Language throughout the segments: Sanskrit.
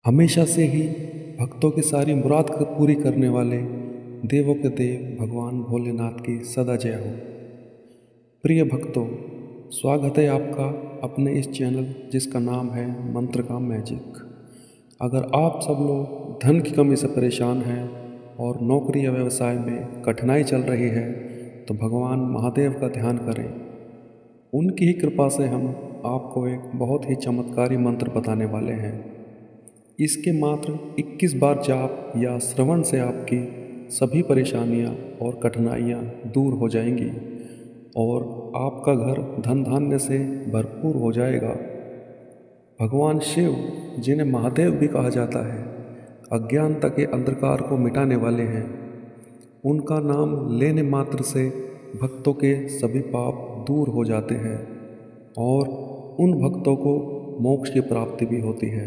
हमेशा से ही भक्तों की सारी मुराद को पूरी करने वाले देवों के देव भगवान भोलेनाथ की सदा जय हो। प्रिय भक्तों, स्वागत है आपका अपने इस चैनल जिसका नाम है मंत्र का मैजिक। अगर आप सब लोग धन की कमी से परेशान हैं और नौकरी या व्यवसाय में कठिनाई चल रही है तो भगवान महादेव का ध्यान करें। उनकी ही कृपा से हम आपको एक बहुत ही चमत्कारी मंत्र बताने वाले हैं। इसके मात्र 21 बार जाप या श्रवण से आपकी सभी परेशानियां और कठिनाइयां दूर हो जाएंगी और आपका घर धन धान्य से भरपूर हो जाएगा। भगवान शिव, जिन्हें महादेव भी कहा जाता है, अज्ञानता के अंधकार को मिटाने वाले हैं। उनका नाम लेने मात्र से भक्तों के सभी पाप दूर हो जाते हैं और उन भक्तों को मोक्ष की प्राप्ति भी होती है।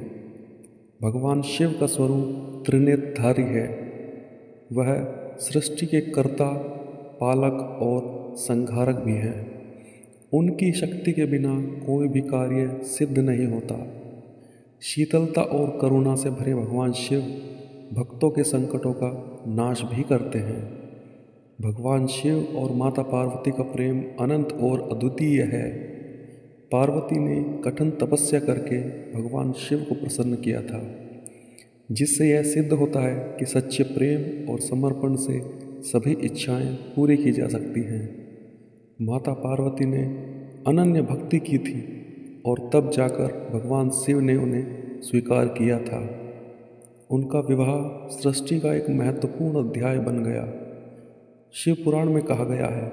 भगवान शिव का स्वरूप त्रिनेत्रधारी है। वह सृष्टि के कर्ता, पालक और संहारक भी हैं। उनकी शक्ति के बिना कोई भी कार्य सिद्ध नहीं होता। शीतलता और करुणा से भरे भगवान शिव भक्तों के संकटों का नाश भी करते हैं। भगवान शिव और माता पार्वती का प्रेम अनंत और अद्वितीय है। पार्वती ने कठिन तपस्या करके भगवान शिव को प्रसन्न किया था, जिससे यह सिद्ध होता है कि सच्चे प्रेम और समर्पण से सभी इच्छाएं पूरी की जा सकती हैं। माता पार्वती ने अनन्य भक्ति की थी और तब जाकर भगवान शिव ने उन्हें स्वीकार किया था। उनका विवाह सृष्टि का एक महत्वपूर्ण अध्याय बन गया। शिव पुराण में कहा गया है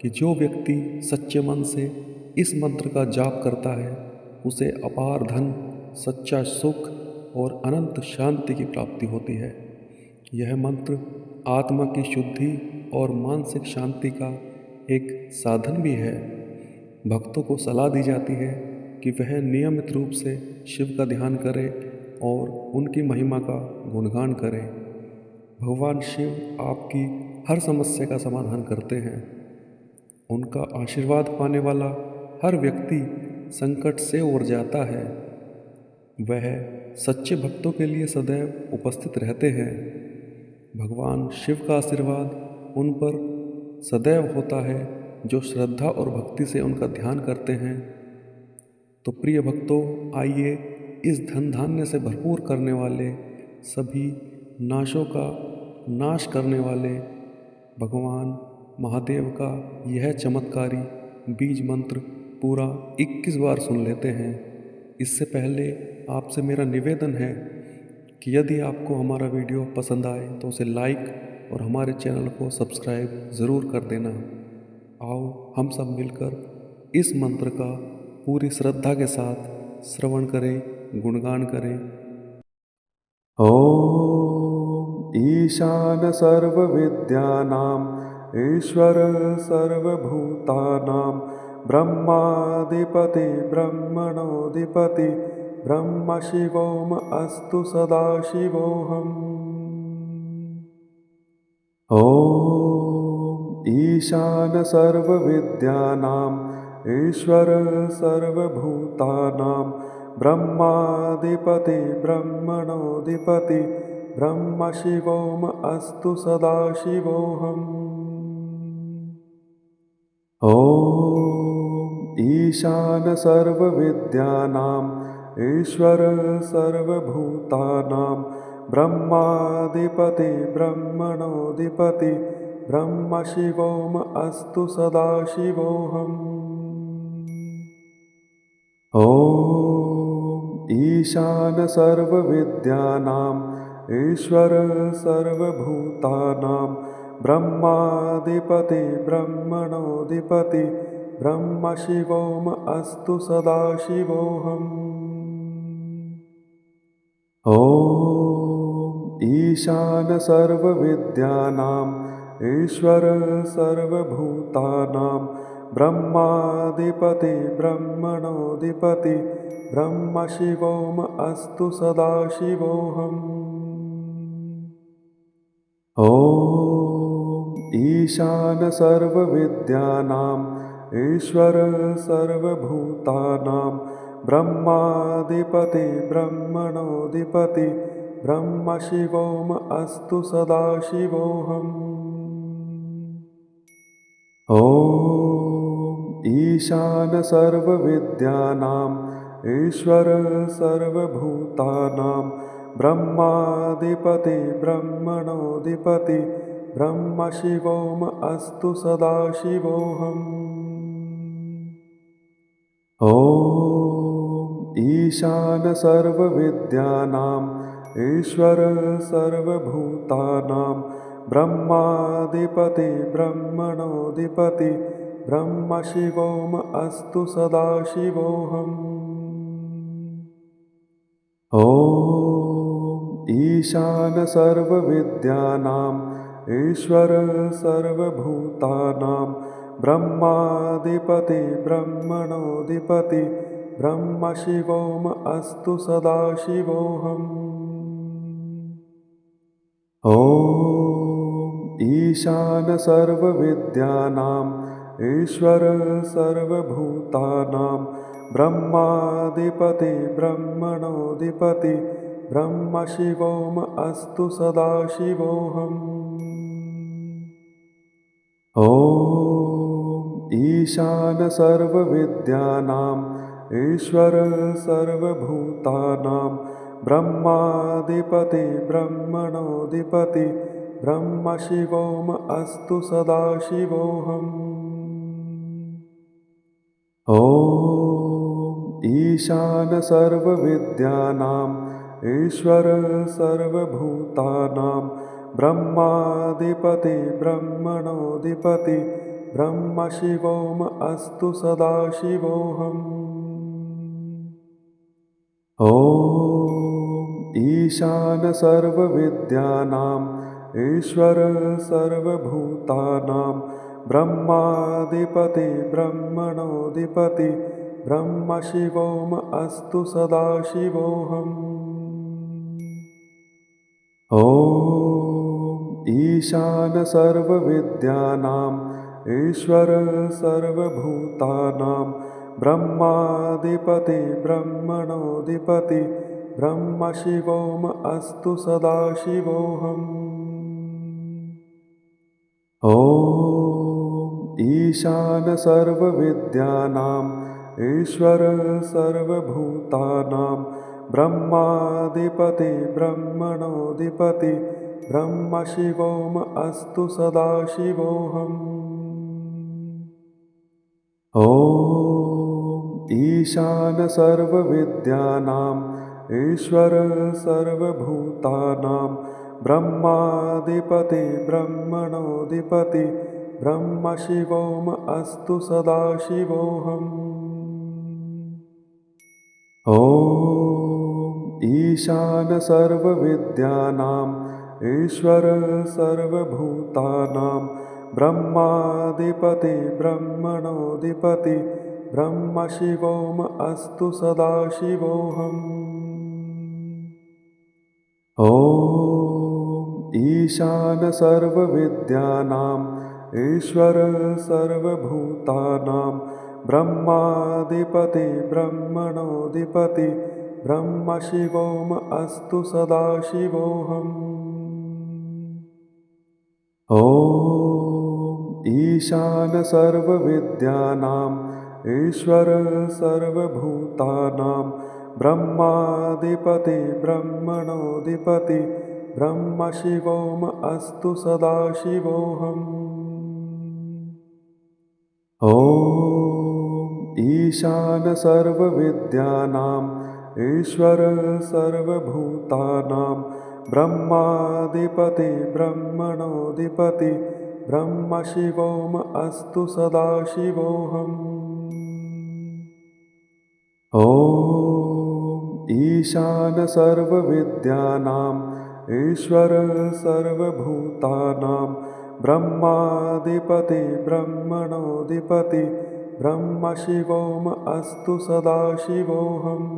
कि जो व्यक्ति सच्चे मन से इस मंत्र का जाप करता है उसे अपार धन, सच्चा सुख और अनंत शांति की प्राप्ति होती है। यह मंत्र आत्मा की शुद्धि और मानसिक शांति का एक साधन भी है। भक्तों को सलाह दी जाती है कि वह नियमित रूप से शिव का ध्यान करें और उनकी महिमा का गुणगान करें। भगवान शिव आपकी हर समस्या का समाधान करते हैं। उनका आशीर्वाद पाने वाला हर व्यक्ति संकट से उबर जाता है। वह सच्चे भक्तों के लिए सदैव उपस्थित रहते हैं। भगवान शिव का आशीर्वाद उन पर सदैव होता है जो श्रद्धा और भक्ति से उनका ध्यान करते हैं। तो प्रिय भक्तों, आइए इस धन धान्य से भरपूर करने वाले, सभी नाशों का नाश करने वाले भगवान महादेव का यह चमत्कारी बीज मंत्र पूरा 21 बार सुन लेते हैं। इससे पहले आपसे मेरा निवेदन है कि यदि आपको हमारा वीडियो पसंद आए तो उसे लाइक और हमारे चैनल को सब्सक्राइब ज़रूर कर देना। आओ हम सब मिलकर इस मंत्र का पूरी श्रद्धा के साथ श्रवण करें, गुणगान करें। ओम ईशान सर्वविद्यानां ईश्वर सर्वभूतानां ब्रह्माधिपति ब्रह्मणोऽधिपति ब्रह्म शिवोम अस्तु सदाशिवोऽहम्। ओम ईशान सर्वविद्यानां ईश्वर सर्वभूतानां ब्रह्माधिपति ब्रह्मणोऽधिपति ब्रह्म शिवोम अस्तु सदाशिवोऽहम्। ओम ईशान सर्वविद्यानां ईश्वर सर्वभूतानां ब्रह्माधिपति ब्रह्मणोऽधिपति ब्रह्म शिवोम अस्तु सदाशिवोऽहम्। ओम ईशान सर्वविद्यानां ईश्वर सर्वभूतानां ब्रह्माधिपति ब्रह्मणोऽधिपति ब्रह्म शिवोम अस्तु सदाशिवोऽहम्। ओम ईशान सर्वविद्यानां ईश्वर सर्वभूतानां ब्रह्माधिपति ब्रह्मणोऽधिपति ब्रह्म शिवोम अस्तु सदाशिवोऽहम्। ओम ईशान सर्वविद्यानां ईश्वर सर्वभूतानां ब्रह्माधिपति ब्रह्मणोऽधिपति ब्रह्मशिवोऽहम् अस्तु सदाशिवोऽहम्। ॐ ईशान सर्वविद्यानाम् ईश्वर सर्वभूतानां ब्रह्माधिपति ब्रह्मणोऽधिपति ब्रह्मशिवोऽहम् अस्तु सदाशिवोऽहम्। ॐ ईशान सर्वविद्यानाम् ईश्वर सर्वभूतानां ब्रह्माधिपति ब्रह्मणोऽधिपति ब्रह्मशिवोऽहम् अस्तु सदाशिवोऽहम्। ॐ ईशान सर्वविद्यानाम् ईश्वर सर्वभूतानां ब्रह्माधिपति ब्रह्मणोऽधिपति ब्रह्मशिवोऽहम् अस्तु सदाशिवोऽहम्। ॐ ईशान सर्वविद्यानाम् ईश्वर सर्वभूतानां ब्रह्माधिपति ब्रह्मणोऽधिपति ब्रह्मशिवोऽहम् अस्तु सदाशिवोऽहम्। ॐ ईशान सर्वविद्यानाम् ईश्वर सर्वभूतानां ब्रह्माधिपति ब्रह्मणोऽधिपति ब्रह्मशिवोऽहम् अस्तु सदाशिवोऽहम्। ॐ ईशान सर्वविद्यानाम् ईश्वर सर्वभूतानां ब्रह्माधिपति ब्रह्मणोऽधिपति ब्रह्मशिवोऽहम् अस्तु सदाशिवोऽहम्। ॐ ईशान सर्वविद्यानाम् ईश्वर सर्वभूतानां ब्रह्माधिपति ब्रह्मणोऽधिपति ब्रह्मशिवोऽहम् अस्तु सदाशिवोऽहम्। ॐ ईशान सर्वविद्यानाम् ईश्वर सर्वभूतानां ब्रह्माधिपति ब्रह्मणोऽधिपति ब्रह्मशिवोऽहम् अस्तु सदाशिवोऽहम्। ॐ ईशान सर्वविद्यानाम् ईश्वर सर्वभूतानां ब्रह्माधिपति ब्रह्मणोऽधिपति ब्रह्मशिवोऽहम् अस्तु सदाशिवोऽहम्। ॐ ईशान सर्वविद्यानाम् ईश्वर सर्वभूतानां ब्रह्माधिपति ब्रह्मणोऽधिपति ब्रह्मशिवोऽहम् अस्तु सदाशिवोऽहम्। ॐ ईशान सर्वविद्यानाम् ईश्वर सर्वभूतानां ब्रह्माधिपति ब्रह्मणोऽधिपति ब्रह्मशिवोऽहम् अस्तु सदाशिवोऽहम्। ॐ ईशान सर्वविद्यानाम् ईश्वर सर्वभूतानां ब्रह्माधिपति ब्रह्मणोऽधिपति ब्रह्मशिवोऽहम् अस्तु सदाशिवोऽहम्। ॐ ईशान सर्वविद्यानाम् ईश्वर सर्वभूतानां ब्रह्माधिपति ब्रह्मणोऽधिपति ब्रह्मशिवोऽहम् अस्तु सदाशिवोऽहम्। ॐ ईशान सर्वविद्यानाम् ईश्वर सर्वभूतानां ब्रह्माधिपति ब्रह्मणोऽधिपति ब्रह्मशिवोऽहम् अस्तु सदाशिवोऽहम्। ॐ ईशान सर्वविद्यानाम् ईश्वर सर्वभूतानां ब्रह्माधिपति ब्रह्मणोऽधिपति ब्रह्मशिवोऽहम् अस्तु सदाशिवोऽहम्।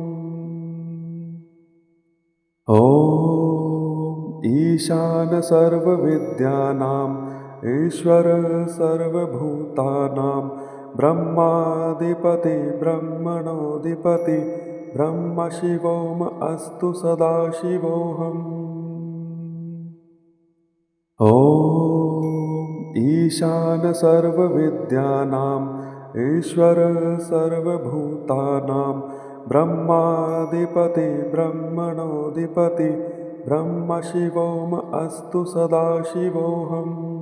ॐ ईशान सर्वविद्यानाम् ईश्वर सर्वभूतानां ब्रह्माधिपति ब्रह्मणोऽधिपति ब्रह्मशिवोऽहम् अस्तु सदाशिवोऽहम्। ॐ ईशान सर्वविद्यानाम् ईश्वर सर्वभूतानां ब्रह्माधिपति ब्रह्मणोऽधिपति ब्रह्मशिवोऽहम् अस्तु सदाशिवोऽहम्।